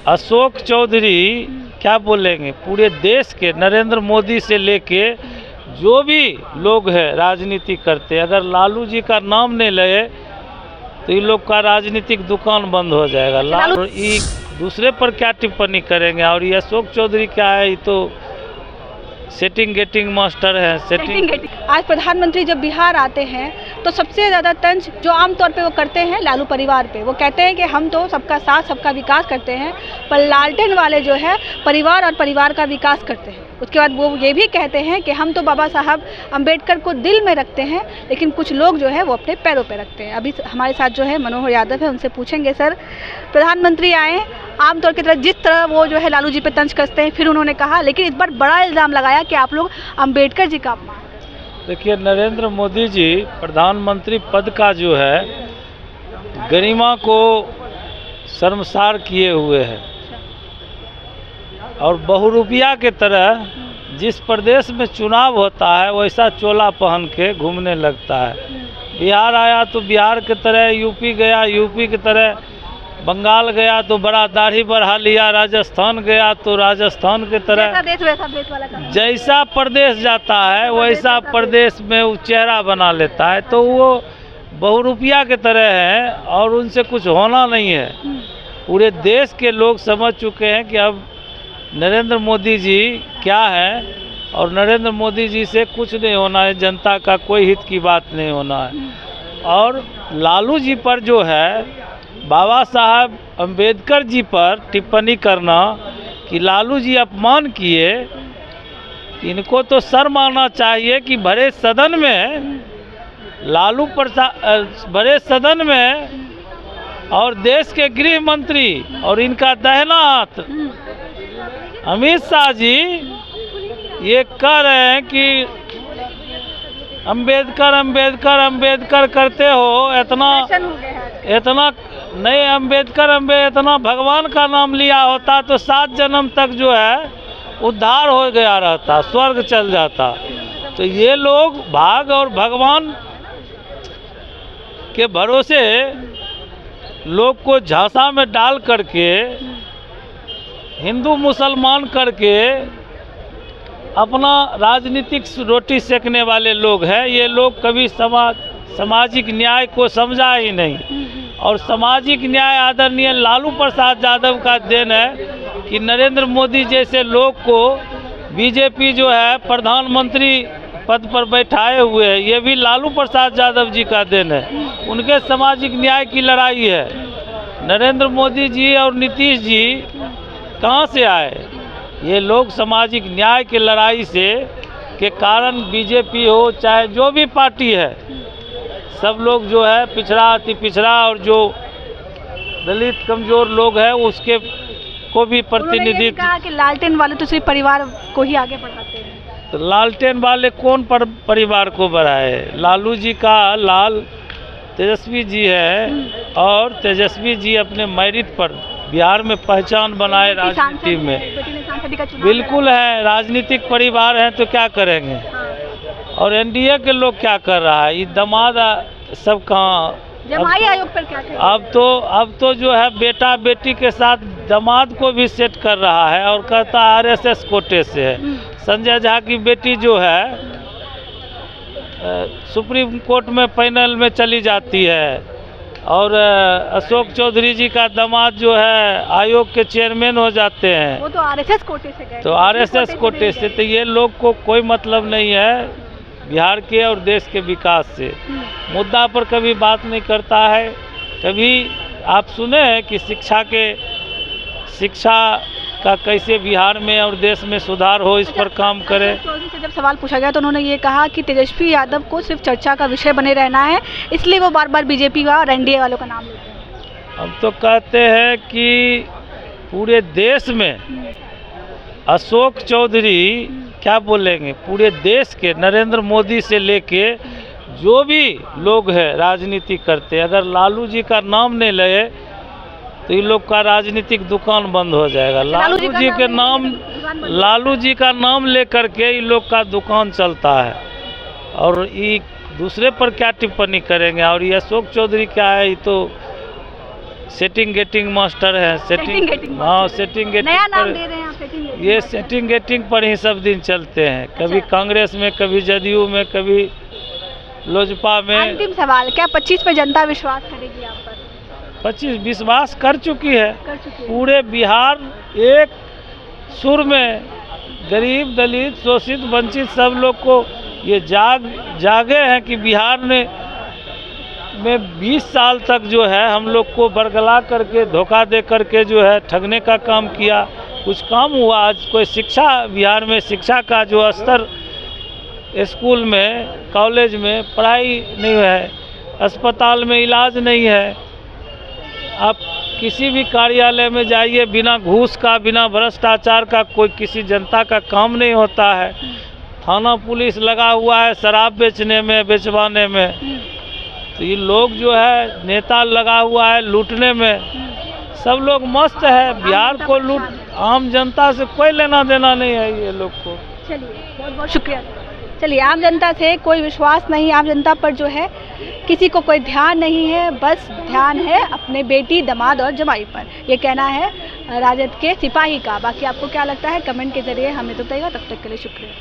अशोक चौधरी क्या बोलेंगे, पूरे देश के नरेंद्र मोदी से लेके जो भी लोग हैं राजनीति करते, अगर लालू जी का नाम नहीं ले तो इन लोग का राजनीतिक दुकान बंद हो जाएगा। लालू ये दूसरे पर क्या टिप्पणी करेंगे। और ये अशोक चौधरी क्या है, ये तो सेटिंग गेटिंग मास्टर है। सेटिंग आज प्रधानमंत्री जब बिहार आते हैं तो सबसे ज़्यादा तंज जो आमतौर पे वो करते हैं लालू परिवार पे। वो कहते हैं कि हम तो सबका साथ सबका विकास करते हैं, पर लालटेन वाले जो है परिवार और परिवार का विकास करते हैं। उसके बाद वो ये भी कहते हैं कि हम तो बाबा साहब अम्बेडकर को दिल में रखते हैं, लेकिन कुछ लोग जो है वो अपने पैरों पे रखते हैं। अभी हमारे साथ जो है मनोहर यादव है, उनसे पूछेंगे सर, प्रधानमंत्री आए आमतौर की तरह जिस तरह वो जो है लालू जी पे तंज कसते हैं, फिर उन्होंने कहा, लेकिन इस बार बड़ा इल्ज़ाम लगाया कि आप लोग अम्बेडकर जी का अपमान। देखिए, नरेंद्र मोदी जी प्रधानमंत्री पद का जो है गरिमा को शर्मसार किए हुए हैं और बहुरूपिया के तरह जिस प्रदेश में चुनाव होता है वैसा चोला पहन के घूमने लगता है। बिहार आया तो बिहार की तरह, यूपी गया यूपी की तरह, बंगाल गया तो बड़ा दाढ़ी बढ़ा लिया, राजस्थान गया तो राजस्थान की तरह, जैसा प्रदेश जाता है वैसा प्रदेश में वो चेहरा बना लेता है। तो वो बहुरूपिया की तरह है और उनसे कुछ होना नहीं है। पूरे देश के लोग समझ चुके हैं कि अब नरेंद्र मोदी जी क्या है और नरेंद्र मोदी जी से कुछ नहीं होना है, जनता का कोई हित की बात नहीं होना है। और लालू जी पर जो है बाबा साहब अम्बेडकर जी पर टिप्पणी करना कि लालू जी अपमान किए, इनको तो शर्म आना चाहिए कि भरे सदन में लालू प्रसाद, भरे सदन में और देश के गृह मंत्री और इनका दाहिना हाथ अमित शाह जी ये कह रहे हैं कि अम्बेडकर अम्बेडकर अम्बेडकर करते हो, इतना नहीं, अम्बेडकर इतना भगवान का नाम लिया होता तो 7 जन्म तक जो है उद्धार हो गया रहता, स्वर्ग चल जाता। तो ये लोग भाग और भगवान के भरोसे लोग को झांसा में डाल करके हिंदू मुसलमान करके अपना राजनीतिक रोटी सेकने वाले लोग हैं। ये लोग कभी सामाजिक न्याय को समझा ही नहीं। और सामाजिक न्याय आदरणीय लालू प्रसाद यादव का देन है कि नरेंद्र मोदी जैसे लोग को बीजेपी जो है प्रधानमंत्री पद पर बैठाए हुए है, ये भी लालू प्रसाद यादव जी का देन है। उनके सामाजिक न्याय की लड़ाई है। नरेंद्र मोदी जी और नीतीश जी कहाँ से आए? ये लोग सामाजिक न्याय की लड़ाई से के कारण बीजेपी हो चाहे जो भी पार्टी है, सब लोग जो है पिछड़ा अति पिछड़ा और जो दलित कमजोर लोग हैं उसके को भी प्रतिनिधित्व। कहा कि लालटेन वाले तो सिर्फ परिवार को ही आगे बढ़ाते हैं। तो लालटेन वाले कौन परिवार को बढ़ाए? लालू जी का लाल तेजस्वी जी है और तेजस्वी जी अपने मेरिट पर बिहार में पहचान बनाए राजनीति में। बिल्कुल है, राजनीतिक परिवार है तो क्या करेंगे। और एनडीए के लोग क्या कर रहा है? ये दामाद सब कहाँ, जमाई आयोग पर क्या करें? अब तो जो है बेटा बेटी के साथ दामाद को भी सेट कर रहा है और कहता है आरएसएस कोटे से है। संजय झा की बेटी जो है सुप्रीम कोर्ट में पैनल में चली जाती है और अशोक चौधरी जी का दामाद जो है आयोग के चेयरमैन हो जाते हैं। वो तो आरएसएस कोटे से गए। तो आरएसएस कोटे से, तो ये लोग को कोई मतलब नहीं है बिहार के और देश के विकास से। मुद्दा पर कभी बात नहीं करता है। कभी आप सुने हैं कि शिक्षा का कैसे बिहार में और देश में सुधार हो, इस पर काम करे। चौधरी से जब सवाल पूछा गया तो उन्होंने ये कहा कि तेजस्वी यादव को सिर्फ चर्चा का विषय बने रहना है, इसलिए वो बार बार बीजेपी और एनडीए वालों का नाम लेते हैं। हम तो कहते हैं कि पूरे देश में अशोक चौधरी क्या बोलेंगे, पूरे देश के नरेंद्र मोदी से लेके जो भी लोग हैं राजनीति करते, अगर लालू जी का नाम नहीं ले तो इन लोग का राजनीतिक दुकान बंद हो जाएगा। लालू जी का नाम लेकर के इन लोग का दुकान चलता है और ये दूसरे पर क्या टिप्पणी करेंगे। और ये अशोक चौधरी क्या है, ये तो सेटिंग गेटिंग मास्टर है। सेटिंग गेटिंग हाँ, सेटिंग गेटिंग नया नाम पर- दे रहे हैं आप, सेटिंग गेटिंग ये मास्टर। सेटिंग गेटिंग पर ही सब दिन चलते हैं, कभी अच्छा। कांग्रेस में, कभी जदयू में, कभी लोजपा में। अंतिम सवाल, क्या 25 पे जनता विश्वास करेगी आप पर? 25 विश्वास कर चुकी है। कर चुकी है। पूरे बिहार एक सुर में, गरीब, दलित, शोषित, वंचित सब लोग को ये जागे हैं कि बिहार ने में 20 साल तक जो है हम लोग को बरगला करके, धोखा दे करके जो है ठगने का काम किया। कुछ काम हुआ? आज कोई शिक्षा, बिहार में शिक्षा का जो स्तर, स्कूल में, कॉलेज में पढ़ाई नहीं है, अस्पताल में इलाज नहीं है। आप किसी भी कार्यालय में जाइए, बिना घूस का, बिना भ्रष्टाचार का कोई किसी जनता का काम नहीं होता है। थाना पुलिस लगा हुआ है शराब बेचने में, बेचवाने में। तो ये लोग जो है, नेता लगा हुआ है लूटने में। सब लोग मस्त है, बिहार को लूट, आम जनता से कोई लेना देना नहीं है ये लोग को। चलिए, बहुत बहुत शुक्रिया। चलिए, आम जनता से कोई विश्वास नहीं, आम जनता पर जो है किसी को कोई ध्यान नहीं है, बस ध्यान है अपने बेटी, दामाद और जमाई पर। ये कहना है राजद के सिपाही का। बाकी आपको क्या लगता है कमेंट के जरिए हमें तो बताइएगा। तब तक के लिए शुक्रिया।